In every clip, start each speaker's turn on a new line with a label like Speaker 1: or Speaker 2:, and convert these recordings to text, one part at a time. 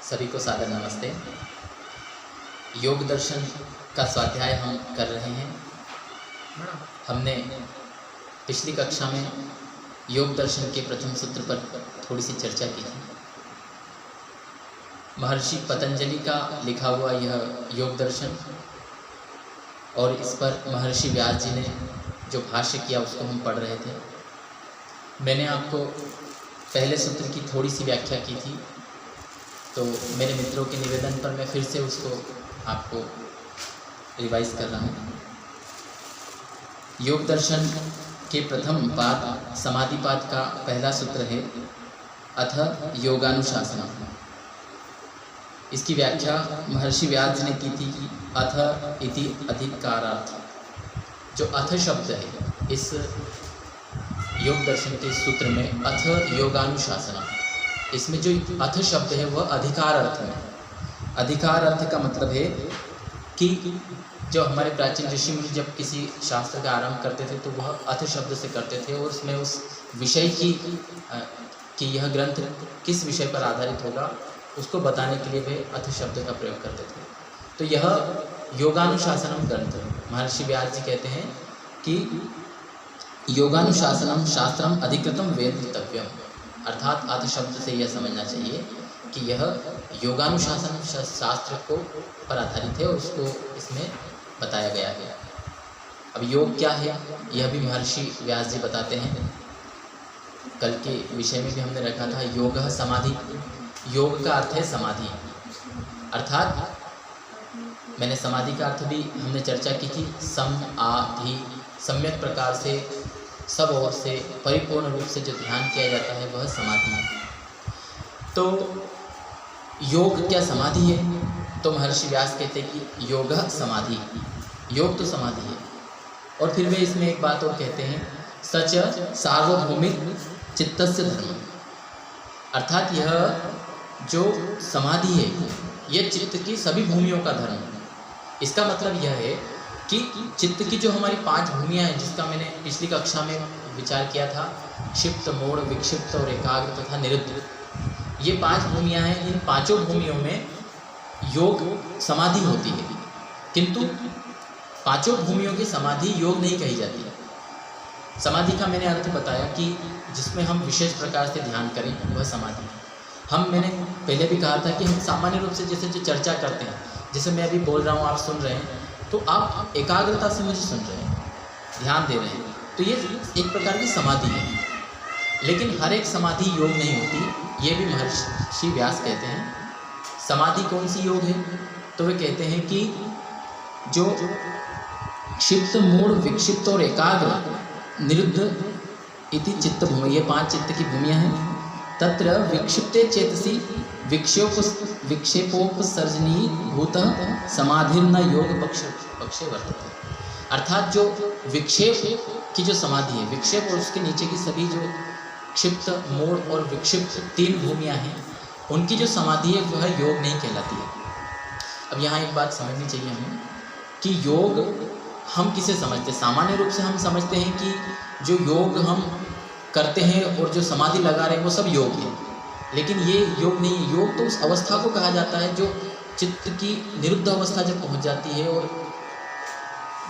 Speaker 1: सभी को सादर नमस्ते। योग दर्शन का स्वाध्याय हम कर रहे हैं। हमने पिछली कक्षा में योग दर्शन के प्रथम सूत्र पर थोड़ी सी चर्चा की थी। महर्षि पतंजलि का लिखा हुआ यह योग दर्शन और इस पर महर्षि व्यास जी ने जो भाष्य किया उसको हम पढ़ रहे थे। मैंने आपको पहले सूत्र की थोड़ी सी व्याख्या की थी, तो मेरे मित्रों के निवेदन पर मैं फिर से उसको आपको रिवाइज कर रहा हूँ। योग दर्शन के प्रथम पाद समाधिपाद का पहला सूत्र है अथ योगानुशासनम। इसकी व्याख्या महर्षि व्यास जी ने की थी कि अथ इति अधिकारार्थ। जो अथ शब्द है इस योग दर्शन के सूत्र में अथ योगानुशासनम, इसमें जो अथ शब्द है वह अधिकार अर्थ में। अधिकार अर्थ का मतलब है कि जो हमारे प्राचीन ऋषि मुनि जब किसी शास्त्र का आरंभ करते थे तो वह अथ शब्द से करते थे और उसमें उस विषय कि यह ग्रंथ किस विषय पर आधारित होगा उसको बताने के लिए वे अथ शब्द का प्रयोग करते थे। तो यह योगानुशासनम ग्रंथ महर्षि व्यास जी कहते हैं कि योगानुशासनम शास्त्रम अधिकृतम वेदितव्यम, अर्थात अथ शब्द से यह समझना चाहिए कि यह योगानुशासन शास्त्र को पर आधारित है और उसको इसमें बताया गया है। अब योग क्या है यह भी महर्षि व्यास जी बताते हैं। कल के विषय में भी हमने रखा था योग समाधि। योग का अर्थ है समाधि, अर्थात मैंने समाधि का अर्थ भी हमने चर्चा की थी। समाधि सम्यक प्रकार से सब ओर से परिपूर्ण रूप से जो ध्यान किया जाता है वह समाधि है। तो योग क्या समाधि है? तो महर्षि व्यास कहते हैं कि योग समाधि, योग तो समाधि है। और फिर वे इसमें एक बात और कहते हैं सच सार्वभौमिक चित्तस्य धर्म, अर्थात यह जो समाधि है यह चित्त की सभी भूमियों का धर्म है। इसका मतलब यह है कि चित्त की जो हमारी 5 भूमियाँ हैं जिसका मैंने पिछली कक्षा में विचार किया था, क्षिप्त, मूढ़, विक्षिप्त और एकाग्र तथा निरुद्ध, ये 5 भूमियाँ हैं। इन 5 भूमियों में योग समाधि होती है, किंतु 5 भूमियों की समाधि योग नहीं कही जाती है। समाधि का मैंने अर्थ बताया कि जिसमें हम विशेष प्रकार से ध्यान करें वह समाधि है। मैंने पहले भी कहा था कि हम सामान्य रूप से जैसे जो चर्चा करते हैं, जैसे मैं अभी बोल रहा हूँ आप सुन रहे हैं, तो आप एकाग्रता से मुझे सुन रहे हैं, ध्यान दे रहे हैं, तो ये एक प्रकार की समाधि है। लेकिन हर एक समाधि योग नहीं होती, ये भी महर्षि व्यास कहते हैं। समाधि कौन सी योग है? तो वे कहते हैं कि जो क्षिप्त, मूढ़, विक्षिप्त और एकाग्र निरुद्ध इति चित्त भूमि, ये 5 चित्त की भूमियाँ हैं। तत्र विक्षिप्ते चेतसी विक्षेपोपसर्जनी भूत समाधिर्न योग पक्षे वर्तते, अर्थात जो विक्षेप की जो समाधि है, विक्षेप और उसके नीचे की सभी जो क्षिप्त, मूढ़ और विक्षिप्त 3 भूमियाँ हैं, उनकी जो समाधि है वह योग नहीं कहलाती है। अब यहाँ एक बात समझनी चाहिए हमें कि योग हम किसे समझते हैं। सामान्य रूप से हम समझते हैं कि जो योग हम करते हैं और जो समाधि लगा रहे हैं वो सब योग है, लेकिन ये योग नहीं है। योग तो उस अवस्था को कहा जाता है जो चित्त की निरुद्ध अवस्था जब पहुंच जाती है और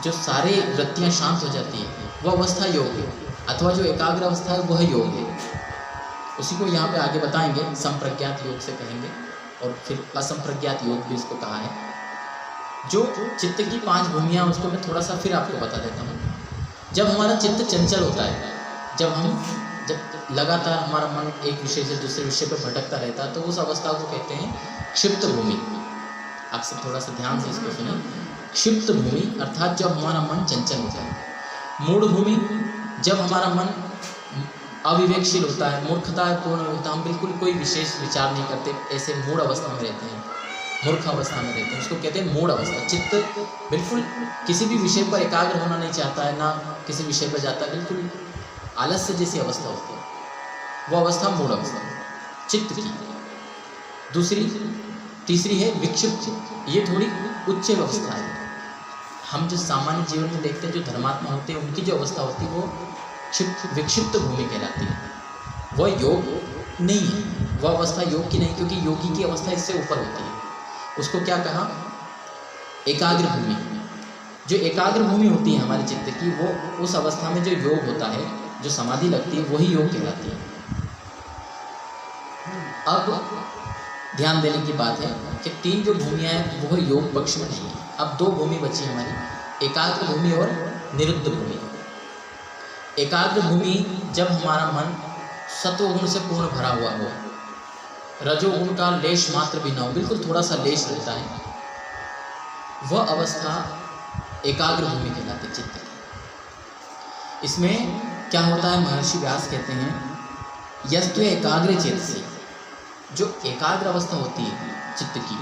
Speaker 1: जो सारे वृत्तियां शांत हो जाती है वह अवस्था योग है, अथवा जो एकाग्र अवस्था है वह योग है। उसी को यहाँ पे आगे बताएंगे, संप्रज्ञात योग से कहेंगे और फिर असंप्रज्ञात योग भी इसको कहा है। जो चित्त की 5 भूमियाँ उसको मैं थोड़ा सा फिर आपको बता देता हूँ। जब हमारा चित्त चंचल होता है, जब लगातार हमारा मन एक विषय से दूसरे विषय पर भटकता रहता है, तो उस अवस्था को कहते हैं क्षिप्त भूमि। आप सब थोड़ा सा ध्यान से इसको सुनें। क्षिप्त भूमि अर्थात जब हमारा मन चंचल होता है। मूढ़ भूमि जब हमारा मन अविवेकशील होता है, मूर्खता पूर्ण होता है, हम बिल्कुल कोई विशेष विचार नहीं करते, ऐसे मूढ़ अवस्था में रहते हैं, मूर्ख अवस्था में रहते हैं, उसको कहते हैं मूढ़ अवस्था। चित्त बिल्कुल किसी भी विषय पर एकाग्र होना नहीं चाहता है, ना किसी विषय पर जाता है, बिल्कुल आलस्य जैसी अवस्था होती है, वो अवस्था मूढ़ अवस्था चित्त की। तीसरी है विक्षिप्त, ये थोड़ी उच्च अवस्था है। हम जो सामान्य जीवन में देखते हैं जो धर्मात्मा होते हैं उनकी जो अवस्था होती है वो विक्षिप्त भूमि कहलाती है। वह योग नहीं है, वह अवस्था योग की नहीं, क्योंकि योगी की अवस्था इससे ऊपर होती है। उसको क्या कहा? एकाग्र भूमि। जो एकाग्र भूमि होती है हमारे चित्त की, वो उस अवस्था में जो योग होता है, जो समाधि लगती है, वही योग कहलाती है। अब ध्यान देने की बात है कि 3 जो भूमियाँ हैं वो योग पक्ष में नहीं है। अब 2 भूमि बची हमारी, एकाग्र भूमि और निरुद्ध भूमि। एकाग्र भूमि जब हमारा मन सत्वगुण से पूर्ण भरा हुआ हो, रजोगुण का लेश मात्र भी ना हो, बिल्कुल थोड़ा सा लेश रहता है, वह अवस्था एकाग्र भूमि कहलाती है चित्त की। इसमें क्या होता है, महर्षि व्यास कहते हैं यस्तु एकाग्र चेतसि, जो एकाग्र अवस्था होती है चित्त की,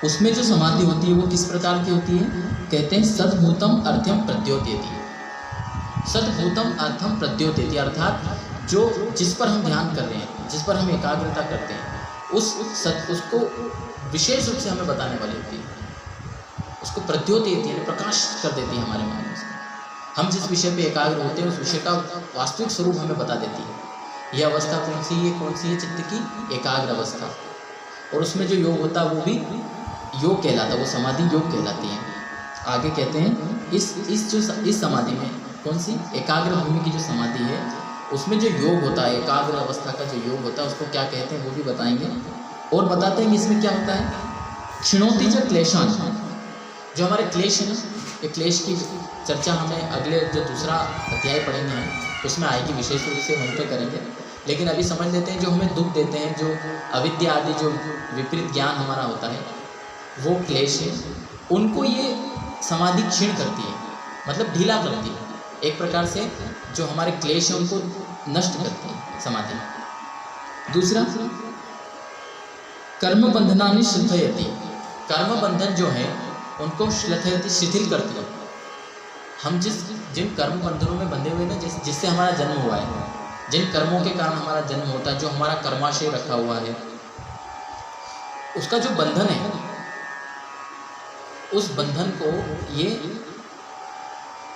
Speaker 1: उसमें जो समाधि होती है वो किस प्रकार की होती है? कहते हैं सद्भूतम अर्थम प्रद्योत्यति। सद्भूतम अर्थम प्रद्योत्यति अर्थात जो जिस पर हम ध्यान कर रहे हैं, जिस पर हम एकाग्रता करते हैं, उसको विशेष रूप से हमें बताने वाली होती है, उसको प्रद्योत्यति यानी प्रकाश कर देती है हमारे मन में। हम जिस विषय पे एकाग्र होते हैं उस विषय का वास्तविक स्वरूप हमें बता देती है। यह अवस्था कौन सी है चित्त की? एकाग्र अवस्था। और उसमें जो योग होता है वो भी योग कहलाता है, वो समाधि योग कहलाती है। आगे कहते हैं इस समाधि में कौन सी? एकाग्र भूमि की जो समाधि है उसमें जो योग होता है, एकाग्र अवस्था का जो योग होता है उसको क्या कहते हैं वो भी बताएंगे। और बताते हैं कि इसमें क्या होता है, क्षिणोति च क्लेशान, जो हमारे क्लेश है ना, ये क्लेश की चर्चा हमें अगले जो दूसरा अध्याय पढ़ेंगे उसमें आएगी, विशेष रूप से वहीं पे करेंगे। लेकिन अभी समझ लेते हैं जो हमें दुख देते हैं, जो अविद्या आदि जो विपरीत ज्ञान हमारा होता है वो क्लेश है, उनको ये समाधि क्षीण करती है, मतलब ढीला करती है। एक प्रकार से जो हमारे क्लेश है उनको नष्ट करती है समाधि। दूसरा कर्म बंधनानि शिथिलयति, कर्म बंधन जो है उनको शिथिलयति, शिथिल करती है। हम जिन कर्म बंधनों में बंधे हुए ना, जिससे हमारा जन्म हुआ है, जिन कर्मों के कारण हमारा जन्म होता है, जो हमारा कर्माशय रखा हुआ है, उसका जो बंधन है, उस बंधन को ये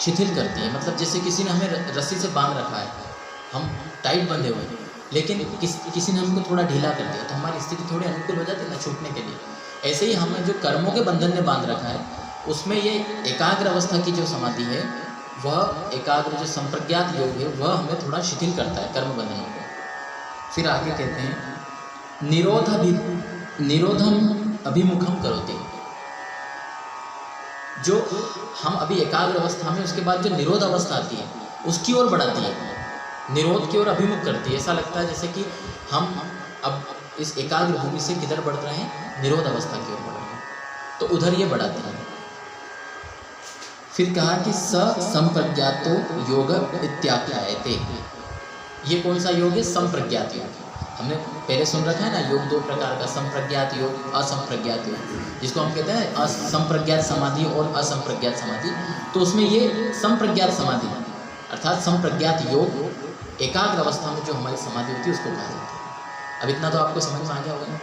Speaker 1: शिथिल करती है। मतलब जैसे किसी ने हमें रस्सी से बांध रखा है, हम टाइट बंधे हुए हैं, लेकिन किसी ने हमको थोड़ा ढीला कर दिया तो हमारी स्थिति थोड़ी अनुकूल हो जाती है ना छूटने के लिए। ऐसे ही हमें जो कर्मों के बंधन में बांध रखा है, उसमें ये एकाग्र अवस्था की जो समाधि है, वह एकाग्र जो संप्रज्ञात योग है, वह हमें थोड़ा शिथिल करता है कर्म बंधनों को। फिर आगे कहते हैं निरोधम अभिमुखम करोति, जो हम अभी एकाग्र अवस्था में, उसके बाद जो निरोध अवस्था आती है उसकी ओर बढ़ाती है, निरोध की ओर अभिमुख करती है। ऐसा लगता है जैसे कि हम अब इस एकाग्र भूमि से किधर बढ़ रहे हैं, निरोध अवस्था की ओर बढ़ रहे हैं, तो उधर ये बढ़ाती है। फिर कहा कि संप्रज्ञातो योग इत्याख्यायते, ये कौन सा योग है? संप्रज्ञात योग। हमने पहले सुन रखा है ना, योग 2 प्रकार का, संप्रज्ञात योग, असंप्रज्ञात योग, जिसको हम कहते हैं असंप्रज्ञात समाधि और असंप्रज्ञात समाधि। तो उसमें ये संप्रज्ञात समाधि अर्थात संप्रज्ञात योग, एकाग्र अवस्था में जो हमारी समाधि होती है उसको कहा जाता है। अब इतना तो आपको समझ में आ गया होगा ना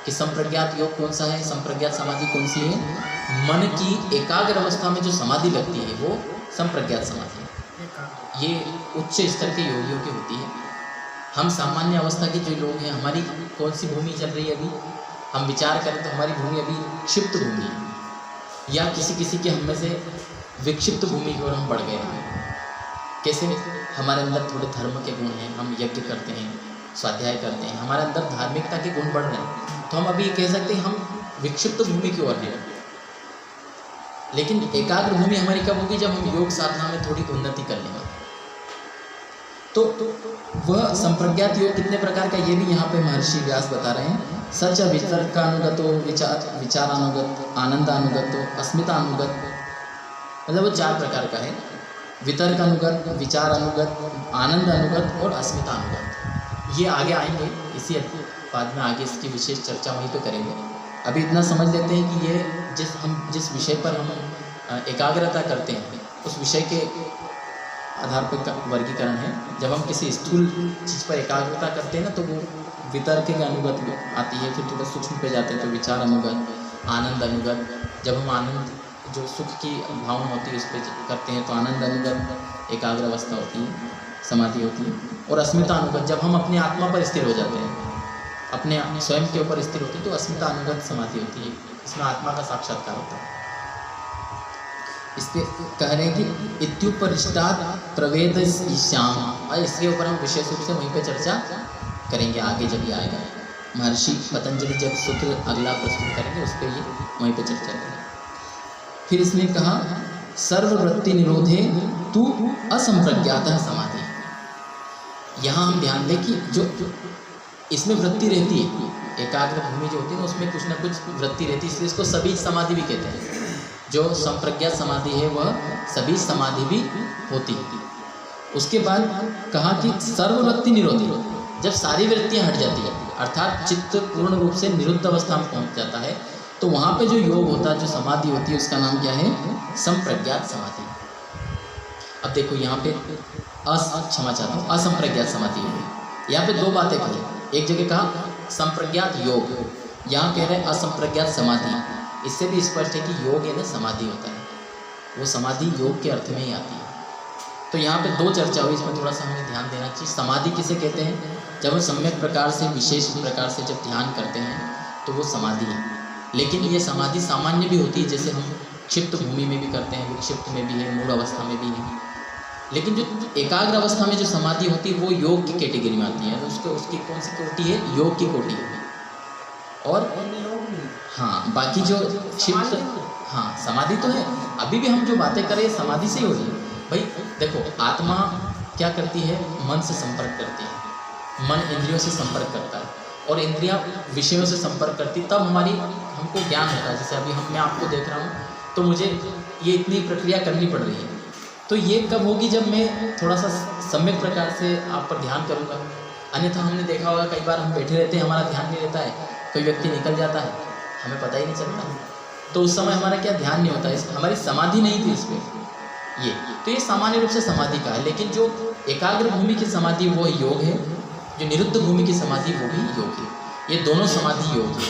Speaker 1: कि संप्रज्ञात योग कौन सा है, संप्रज्ञात समाधि कौन सी है। मन की एकाग्र अवस्था में जो समाधि लगती है वो संप्रज्ञात समाधि है। ये उच्च स्तर के योगियों की होती है। हम सामान्य अवस्था के जो लोग हैं, हमारी कौन सी भूमि चल रही है अभी, हम विचार करें तो हमारी भूमि अभी क्षिप्त भूमि है, या किसी के हम में से विक्षिप्त भूमि की ओर हम बढ़ गए हैं। कैसे? हमारे अंदर थोड़े धर्म के गुण हैं, हम यज्ञ करते हैं, स्वाध्याय करते हैं, हमारे अंदर धार्मिकता के गुण बढ़ रहे हैं, तो हम अभी कह सकते हैं हम विक्षिप्त भूमि की ओर हैं। लेकिन एकाग्र भूमि हमारी कब होगी? जब हम योग साधना में थोड़ी उन्नति कर लेंगे। तो वह संप्रज्ञात योग कितने प्रकार का, ये भी यहाँ पे महर्षि व्यास बता रहे हैं। सच वितर्कानुगतो, विचारानुगत, आनंदानुगतो, अस्मितानुगत, मतलब वो 4 प्रकार का है। वितर्क अनुगत, विचार अनुगत, आनंद अनुगत और अस्मिता अनुगत। ये आगे आएंगे, इसी बाद में आगे इसकी विशेष चर्चा वहीं पे करेंगे। अभी इतना समझ लेते हैं कि ये जिस विषय पर हम एकाग्रता करते हैं उस विषय के आधार पर वर्गीकरण है। जब हम किसी स्थूल चीज़ पर एकाग्रता करते हैं ना, तो वो वितर्क के अनुगत आती है। फिर थोड़ा सूक्ष्म पे जाते हैं तो विचार अनुगत, आनंद अनुगत। जब हम आनंद जो सुख की भावना होती है उस पर करते हैं तो आनंद अनुगत एकाग्र अवस्था होती है। समाधि होती है। और अस्मिता अनुगत, जब हम अपने आत्मा पर स्थिर हो जाते हैं, अपने स्वयं के ऊपर स्थिर होती है, तो अस्मिता अनुगत समाधि होती है। इसमें आत्मा का साक्षात्कार होता है। इसके कह रहे हैं कि इत्युपरिष्टात् प्रवेद श्याम, और इसके ऊपर हम विशेष रूप से वहीं पे चर्चा करेंगे आगे जब ये आएगा। महर्षि पतंजलि जब सूत्र अगला प्रस्तुत करेंगे उस पर ये वहीं पे चर्चा करेंगे। फिर इसने कहा सर्ववृत्ति निरोधे तू असंप्रज्ञातः समाधि। यहाँ हम ध्यान दें कि जो इसमें वृत्ति रहती है, एकाग्र भूमि जो होती है ना उसमें कुछ ना कुछ वृत्ति रहती है, इसलिए इसको सभी समाधि भी कहते हैं। जो संप्रज्ञात समाधि है वह सभी समाधि भी होती है। उसके बाद कहा कि सर्ववृत्ति निरोधी, जब सारी वृत्तियां हट जाती है अर्थात चित्त पूर्ण रूप से निरुद्ध अवस्था में पहुंच जाता है, तो वहाँ पे जो योग होता है, जो समाधि होती है, उसका नाम क्या है? संप्रज्ञात समाधि। अब देखो यहाँ पे क्षमा चाहता हूँ, असंप्रज्ञात समाधि होगी। यहाँ पे दो बातें कही, एक जगह कहा संप्रज्ञात योग, यहाँ कह रहे हैं असंप्रज्ञात समाधि। इससे भी स्पष्ट है कि योग यानी समाधि होता है, वो समाधि योग के अर्थ में ही आती है। तो यहाँ पे दो चर्चा हुई, इसमें थोड़ा सा हमें ध्यान देना चाहिए। समाधि किसे कहते हैं? जब हम सम्यक प्रकार से, विशेष प्रकार से जब ध्यान करते हैं तो वो समाधि है। लेकिन ये समाधि सामान्य भी होती है, जैसे हम क्षिप्त भूमि में भी करते हैं, विक्षिप्त में भी है, मूढ़ अवस्था में भी है। लेकिन जो एकाग्र अवस्था में जो समाधि होती है वो योग की कैटेगरी में आती है। उसको उसकी कौन सी कोटि है? योग की कोटि है। और हाँ, बाकी जो क्षिप्त, हाँ समाधि तो है, अभी भी हम जो बातें करें समाधि से ही हो रही है। भाई देखो, आत्मा क्या करती है? मन से संपर्क करती है, मन इंद्रियों से संपर्क करता है और इंद्रियां विषयों से संपर्क करती, तब हमको ज्ञान होता है। जैसे अभी मैं आपको देख रहा हूँ तो मुझे ये इतनी प्रक्रिया करनी पड़ रही है, तो ये कब होगी? जब मैं थोड़ा सा सम्यक प्रकार से आप पर ध्यान करूँगा। अन्यथा हमने देखा होगा कई बार हम बैठे रहते हैं, हमारा ध्यान नहीं रहता है, कोई व्यक्ति निकल जाता है, हमें पता ही नहीं चलता, तो उस समय हमारा क्या ध्यान नहीं होता है, हमारी समाधि नहीं थी इसमें। तो ये सामान्य रूप से समाधि का है। लेकिन जो एकाग्र भूमि की समाधि वो योग है, जो निरुद्ध भूमि की समाधि वो भी योग है। ये दोनों समाधि योग है,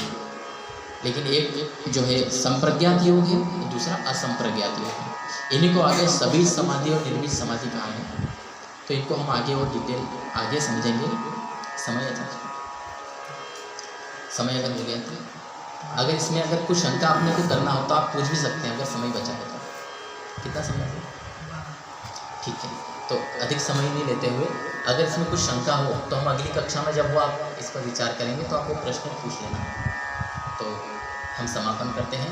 Speaker 1: लेकिन एक जो है संप्रज्ञात योग है, दूसरा असंप्रज्ञात योग है। इन्हीं को आगे सभी समाधि और निर्मित समाधि कहा है। तो इनको हम आगे और डिटेल आगे समझेंगे। समय अगर हो गया तो अगर इसमें अगर कुछ शंका आपने को करना हो तो आप पूछ भी सकते हैं, अगर समय बचा हो तो। कितना समय है? ठीक है, तो अधिक समय नहीं लेते हुए अगर इसमें कुछ शंका हो तो हम अगली कक्षा में जब वो आप इस पर विचार करेंगे तो आप वो प्रश्न पूछ लेना। तो हम समापन करते हैं,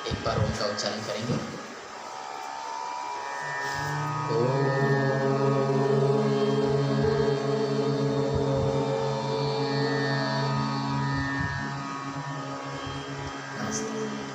Speaker 1: एक बार ओम का उच्चारण करेंगे। ओम